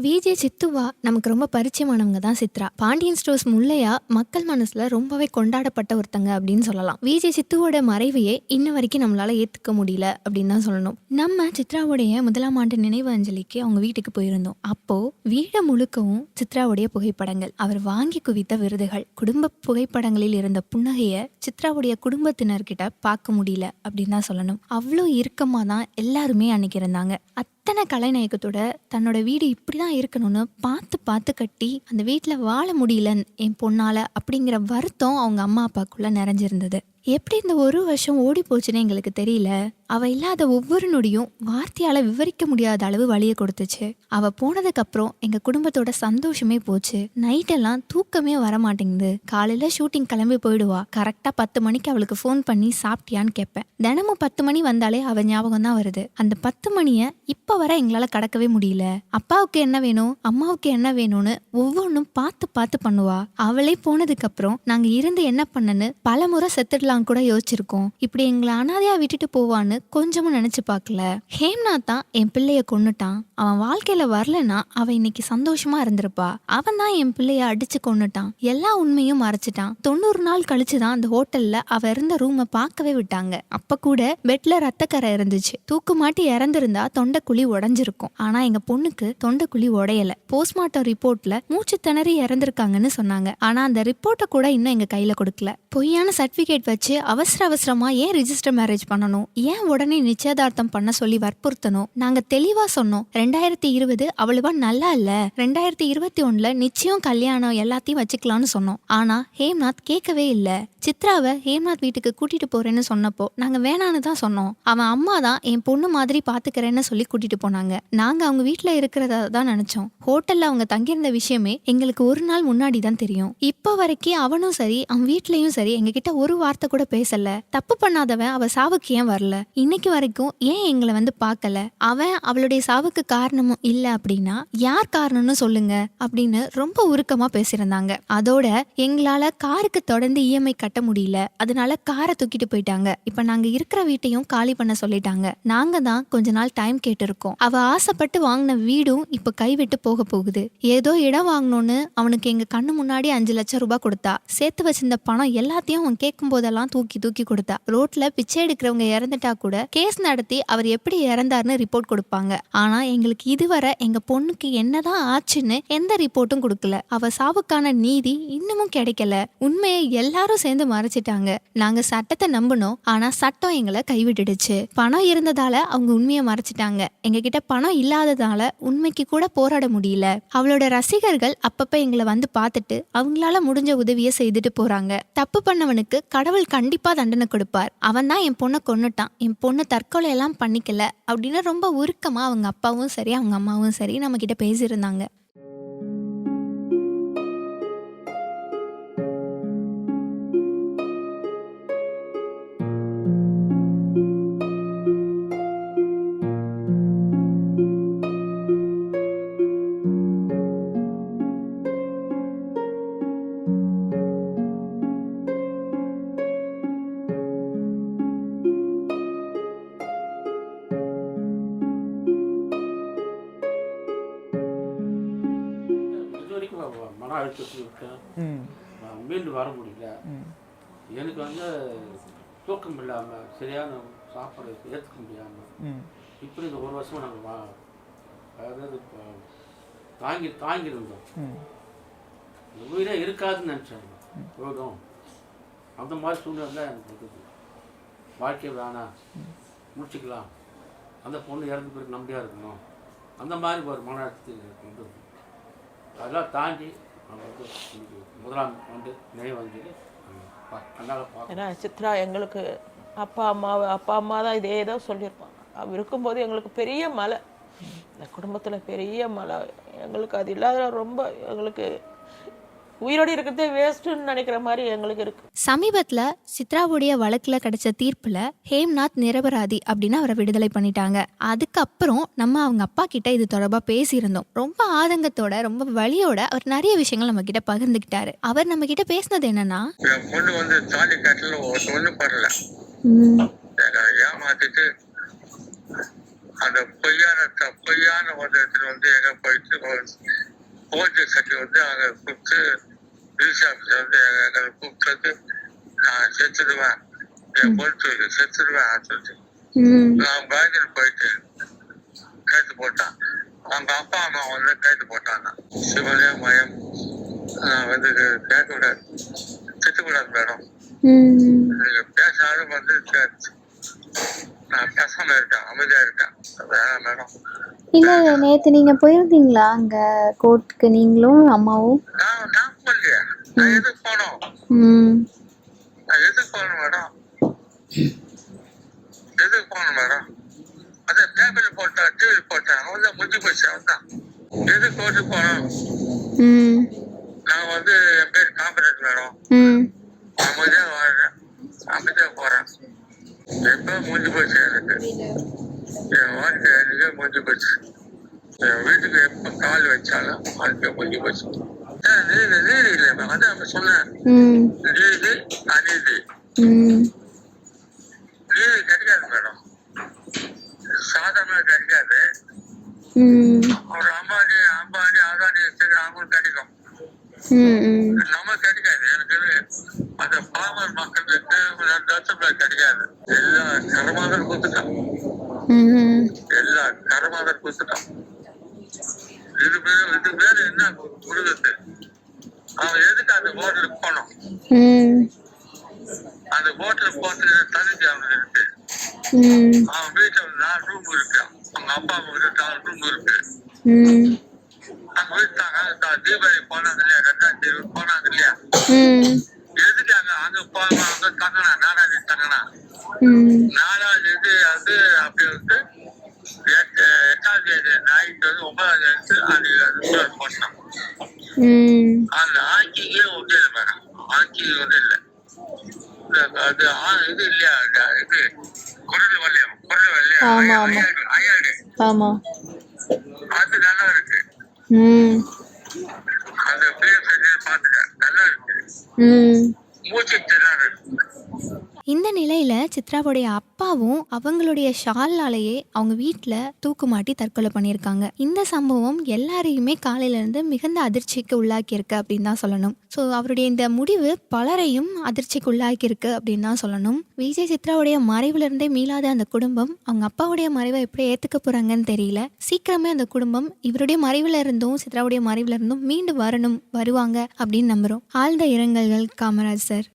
VJ சித்துவா நமக்கு ரொம்ப பரிச்சயமானவங்க தான் சித்ரா. பாண்டியன் ஸ்டோர்ஸ் முல்லையா மக்கள் மனசுல ரொம்பவே கொண்டாடப்பட்ட ஒருத்தங்க அப்படின்னு சொல்லலாம். விஜே சித்துவோட மறைவையே இன்ன வரைக்கும் நம்மளால ஏத்துக்க முடியல அப்படின்னு தான் சொல்லணும். நம்ம சித்ராவுடைய முதலாம் ஆண்டு நினைவு அஞ்சலிக்கு அவங்க வீட்டுக்கு போயிருந்தோம். அப்போ வீடு முழுக்கவும் சித்ராவுடைய புகைப்படங்கள், அவர் வாங்கி குவித்த விருதுகள், குடும்ப புகைப்படங்களில் இருந்த புன்னகைய சித்ராவுடைய குடும்பத்தினர்கிட்ட பார்க்க முடியல அப்படின்னு தான் சொல்லணும். அவ்வளோ இறுக்கமா தான் எல்லாருமே அன்னைக்கு இருந்தாங்க. அத்தனை கலைநயக்கத்தோட தன்னோட வீடு இப்படிதான் இருக்கணும்னு பார்த்து பார்த்து கட்டி அந்த வீட்டில் வாழ முடியல என் பொண்ணால அப்படிங்கிற வருத்தம் அவங்க அம்மா அப்பாக்குள்ள நிறைஞ்சிருந்தது. எப்படி இந்த ஒரு வருஷம் ஓடி போச்சுன்னு எங்களுக்கு தெரியல. அவ இல்லாத ஒவ்வொரு நொடியும் வார்த்தையால விவரிக்க முடியாத அளவு வலியை கொடுத்துச்சு. அவ போனதுக்கு அப்புறம் எங்க குடும்பத்தோட சந்தோஷமே போச்சு. நைட்டெல்லாம் தூக்கமே வர மாட்டேங்குது. காலையில ஷூட்டிங் கிளம்பி போயிடுவா. கரெக்டா 10 மணிக்கு அவளுக்கு ஃபோன் பண்ணி சாப்பிட்டியான்னு கேட்பேன். தினமும் 10 மணி வந்தாலே அவ ஞாபகம் தான் வருது. அந்த 10 மணியை இப்ப வர எங்களால கடக்கவே முடியல. அப்பாவுக்கு என்ன வேணும், அம்மாவுக்கு என்ன வேணும்னு ஒவ்வொன்றும் பார்த்து பார்த்து பண்ணுவா. அவளே போனதுக்கு அப்புறம் நாங்க இருந்து என்ன பண்ணன்னு பல முறை செத்துடலாம் கூட யோசிச்சிருக்கோம். இப்படி எங்களை அனாதையா விட்டுட்டு போவான்னு கொஞ்சமும் நினைச்சு பார்க்கல. ஹேம்நாத் தான் என் பிள்ளைய கொன்னுட்டான். அவன் வாழ்க்கையில வரலன்னா அவ இன்னைக்கு சந்தோஷமா இருந்திருப்பா. அவன் தான் என் பிள்ளைய அடிச்சு கொன்னுட்டான். எல்லா உண்மையும் மறைச்சிட்டான். 90 நாள் கழிச்சுதான் அந்த ஹோட்டல்ல அவ இருந்த ரூமை பார்க்கவே விட்டாங்க. அப்ப கூட பெட்ல ரத்தக்கரை இருந்துச்சு. தூக்கு மாட்டி இறந்திருந்தா தொண்டைக்குழி உடைஞ்சிருக்கும். ஆனா எங்க பொண்ணுக்கு தொண்டைக்குழி உடையல. போஸ்ட்மார்ட்டம் ரிப்போர்ட்ல மூச்சு திணறி இறந்திருக்காங்கன்னு சொன்னாங்க. ஆனா அந்த ரிப்போர்ட்டை கூட இன்னும் எங்க கையில கொடுக்கல. பொய்யான சர்டிபிகேட் வச்சு அவசரமா ஏன் ரிஜிஸ்டர் மேரேஜ் பண்ணணும், ஏன் உடனே நிச்சயதார்த்தம் பண்ண சொல்லி வற்புறுத்தணும். நாங்க தெளிவா சொன்னோம். 2020 அவ்வளவா நல்லா இல்ல, 2021 நிச்சயம் கல்யாணம் எல்லாத்தையும் வச்சுக்கலாம்னு சொன்னோம். ஆனா ஹேம்நாத் கேட்கவே இல்ல. சித்ராவை ஹேம்நாத் வீட்டுக்கு கூட்டிட்டு போறேன்னு சொன்னப்போ நாங்க வேணான்னு தான் சொன்னோம். அவன் அம்மா தான் என் பொண்ணு மாதிரி பாத்துக்கிறேன்னு சொல்லி கூட்டிட்டு போனாங்க. நாங்க அவங்க வீட்டுல இருக்கிறதா தான் நினைச்சோம். ஹோட்டல்ல அவங்க தங்கியிருந்த விஷயமே எங்களுக்கு ஒரு நாள் முன்னாடி தான் தெரியும். இப்ப வரைக்கும் அவனும் சரி அவன் வீட்லயும் சரி எங்க கிட்ட ஒரு வார்த்தை கூட பேசல. தப்பு பண்ணாதவன் அவ சாவுக்கு ஏன் வரல, இன்னைக்கு வரைக்கும் ஏன் எங்களை வந்து பார்க்கல, அவன் அவளுடைய சாவுக்கு காரணமும் இல்ல அப்படின்னா யார் காரணம்னு சொல்லுங்க அப்படின்னு ரொம்ப உருக்கமா பேசியிருந்தாங்க. அதோட எங்களால காருக்கு தொடர்ந்து இஎம்ஐ கட்ட முடியல. அதனால காரை தூக்கிட்டு போயிட்டாங்க. இப்ப நாங்க இருக்கிற வீட்டையும் காலி பண்ண சொல்லிட்டாங்க. நாங்க தான் கொஞ்ச நாள் டைம் கேட்டிருக்கோம். அவ ஆசைப்பட்டு வாங்கின வீடும் இப்ப கைவிட்டு போக போகுது. ஏதோ இடம் வாங்கணும்னு அவனுக்கு எங்க கண்ணு முன்னாடி 5 லட்சம் ரூபாய் கொடுத்தா. சேர்த்து வச்சிருந்த பணம் எல்லாத்தையும் அவன் கேட்கும் போதெல்லாம் தூக்கி தூக்கி கொடுத்தா. ரோட்ல பிச்சை எடுக்கிறவங்க இறந்துட்டா கூட கேஸ் நடத்தி அவர் எப்படி இறந்தாருன்னு ரிப்போர்ட் கொடுப்பாங்க. ஆனா எங்களுக்கு இதுவரை எங்க பொண்ணுக்கு என்னதான் ஆச்சுன்னு எந்த ரிப்போர்ட்டும் கொடுக்கல. அவ சாவுக்கான நீதி இன்னமும் கிடைக்கல. உண்மையை எல்லாரும் சேர்ந்து மறைச்சிட்டாங்க. நாங்க சட்டத்தை நம்பினோம். ஆனா சட்டம் எங்களை கைவிட்டுடுச்சு. பணம் இருந்ததால அவங்க உண்மையை மறைச்சிட்டாங்க. எங்க கிட்ட பணம் இல்லாததால உண்மைக்கு கூட போராட முடியல. அவளோட ரசிகர்கள் அப்பப்ப எங்களை வந்து பார்த்துட்டு அவங்களால முடிஞ்ச உதவியை செய்துட்டு போறாங்க. தப்பு பண்ணவனுக்கு கடவுள் கண்டிப்பா தண்டனை கொடுப்பார். அவன் தான் என் பொண்ணை கொன்னுட்டான், என் பொண்ணு தற்கொலை எல்லாம் பண்ணிக்கல அப்படின்னு ரொம்ப உருக்கமா அவங்க அப்பாவும் சரி அவங்க அம்மாவும் சரி நம்ம கிட்ட பேசியிருந்தாங்க. இது வரைக்கும் மன அழுத்தத்தில் இருக்கேன். மீண்டு வர முடியல. எனக்கு வந்து தூக்கம் இல்லாமல் சரியான சாப்பாடு ஏற்றுக்க முடியாமல் இப்படி இந்த ஒரு வருஷமாக நாங்கள் அதாவது தாங்கியிருந்தோம். இந்த உயிரே இருக்காதுன்னு நினச்சாங்க. போதும் அந்த மாதிரி சூழ்நிலை எனக்கு இருக்குது. வாழ்க்கை வேணாம், முடிச்சுக்கலாம், அந்த பொண்ணு இறந்து பிறகு நம்பியாக இருக்கணும், அந்த மாதிரி ஒரு மன அழுத்தத்தில் எனக்கு வந்து அதெல்லாம் தாண்டி அவங்க முதலாம் ஆண்டு நினைவஞ்சலி ஏன்னா சித்ரா எங்களுக்கு அப்பா அம்மா தான் இதே தான் சொல்லியிருப்பாங்க. அவ இருக்கும்போது எங்களுக்கு பெரிய மலை, இந்த குடும்பத்தில் பெரிய மலை. எங்களுக்கு அது இல்லாத ரொம்ப எங்களுக்கு உயிரோடு இருக்கிறதே வேஸ்ட்டுன்னு நினைக்கிற மாதிரி எங்களுக்கு இருக்கு. சமீபத்துல சித்ராவுடைய வழக்குல கிடைச்ச தீர்ப்புல ஹேம்நாத் நிரபராதி அப்படின்னு அவரை விடுதலை பண்ணிட்டாங்க. அதுக்கப்புறம் நம்ம அவங்க அப்பா கிட்ட இது தொடர்பா பேசியிருந்தோம். ரொம்ப ஆதங்கத்தோட ரொம்ப வலியோட அவர் நிறைய விஷயங்கள் நம்ம கிட்ட பகிர்ந்துக்கிட்டாரு. அவர் நம்ம கிட்ட பேசினது என்னன்னா, பொண்ணு வந்து தாலி கட்டல ஒண்ணு பண்ணல, ஏமாத்திட்டு அந்த பொய்யான உதயத்தில் வந்து எங்க போயிட்டு போலீஸ் கட்டி வந்து அங்க கூப்பிட்டு போலீஸ் ஆஃபீஸர் வந்து எங்களை கூப்பிட்டு நான் செத்துடுவேன், என் பொறுத்து செத்துடுவேன் சொல்லிட்டு நான் பேங்கில் போயிட்டு கைது போட்டான். அவங்க அப்பா அம்மா வந்து கைது போட்டாங்க. சிவனே மயம் வந்து கேட்கக்கூடாது, திட்டக்கூடாது மேடம், நீங்க பேசாலும் வந்து நான் பேசாம இருக்கேன், அமைதியா இருக்கேன் வேணாம் மேடம். இல்ல நேத்து நீங்க போயிருந்தீங்களா அங்க கோர்ட்டுக்கு, நீங்களும் அம்மாவும்? நான் போகலையா, நான் எதுக்கு போனோம், நான் எதுக்கு போகணும் மேடம், எதுக்கு போகணும் மேடம், அதான் பேப்பர்ல போட்டா டிவி போட்டேன், அவன் தான் முடிஞ்சு போச்சு, அவன் தான் எதுக்கு கோர்ட்டுக்கு போனோம். நான் வந்து என் பேர் காம்பரேட் மேடம், அமைதியா வாழ்றேன், அமைதியா போறேன். எப்ப முடிஞ்சு போச்சு எனக்கு, என் வாழ்க்கை எனக்கே முடிஞ்சு போச்சு. என் வீட்டுக்கு எப்ப கால் வச்சாலும் வாழ்க்கை முடிஞ்சு போச்சு. நீதி இல்லை மேம், அதான் சொன்னேன், நீதி அநீதி, நீதி கிடைக்காது மேடம், சாதாரண கிடைக்காது. ஒரு அம்பானி அதானி அவங்களுக்கு கிடைக்கும், நம்ம கிடைக்காது. எனக்கு அந்த பாமர் மக்களுக்கு 2 லட்சம் கிடைக்காது. எல்லா கரமாதர் கொடுத்துட்டான், எல்லா கரமாதர் கொடுத்துட்டான். இது பேரு என்ன கொடுக்குறது, அவன் எதுக்கு அந்த போட்டில் போனோம், அந்த போட்டில் போட்டு தகுதி அவனுக்கு இருக்கு. அவன் வீட்டுல 4 ரூம் இருக்கு, அவங்க அப்பா அம்மா வீட்டு 4 ரூம் இருக்கு. அங்க வீட்டாங்க தீபாவளி போனாங்க இல்லையா, 2ஆம் தேதி போனாங்க இல்லையா, எதுக்கு அங்க போனா அங்க தங்கினா, 4ஆம் தேதி தங்கினா, 4ஆம் தேதி அது அப்படி வந்து 8ஆம் தேதி நைட்டு வந்து 9ஆம் தேதி அன்னைக்கு போட்டான். அந்த ஆட்சிக்கே ஒன்றும் இல்லை மேடம், ஆட்சி ஒன்றும் இல்லை. அது இது இல்லையா, இது குரல் வல்லியம் ஐயாடு, அது நல்லா இருக்கு. அந்த பிஎம் பாத்துட்டேன், நல்லா இருக்கு, மூச்சு திணறு. இந்த நிலையில சித்ராவுடைய அப்பாவும் அவங்களுடைய ஷாலாலேயே அவங்க வீட்டில் தூக்குமாட்டி தற்கொலை பண்ணியிருக்காங்க. இந்த சம்பவம் எல்லாரையுமே காலையில இருந்து மிகுந்த அதிர்ச்சிக்கு உள்ளாக்கியிருக்கு அப்படின்னு தான் சொல்லணும். ஸோ அவருடைய இந்த முடிவு பலரையும் அதிர்ச்சிக்கு உள்ளாக்கியிருக்கு அப்படின்னு தான் சொல்லணும். விஜய் சித்ராவுடைய மறைவுலேருந்தே மீளாத அந்த குடும்பம் அவங்க அப்பாவுடைய மறைவை எப்படி ஏற்றுக்க போகிறாங்கன்னு தெரியல. சீக்கிரமே அந்த குடும்பம் இவருடைய மறைவுல இருந்தும் சித்ராவுடைய மறைவுல இருந்தும் மீண்டு வருவாங்க அப்படின்னு நம்புகிறோம். ஆழ்ந்த இரங்கல்கள் காமராஜ் சார்.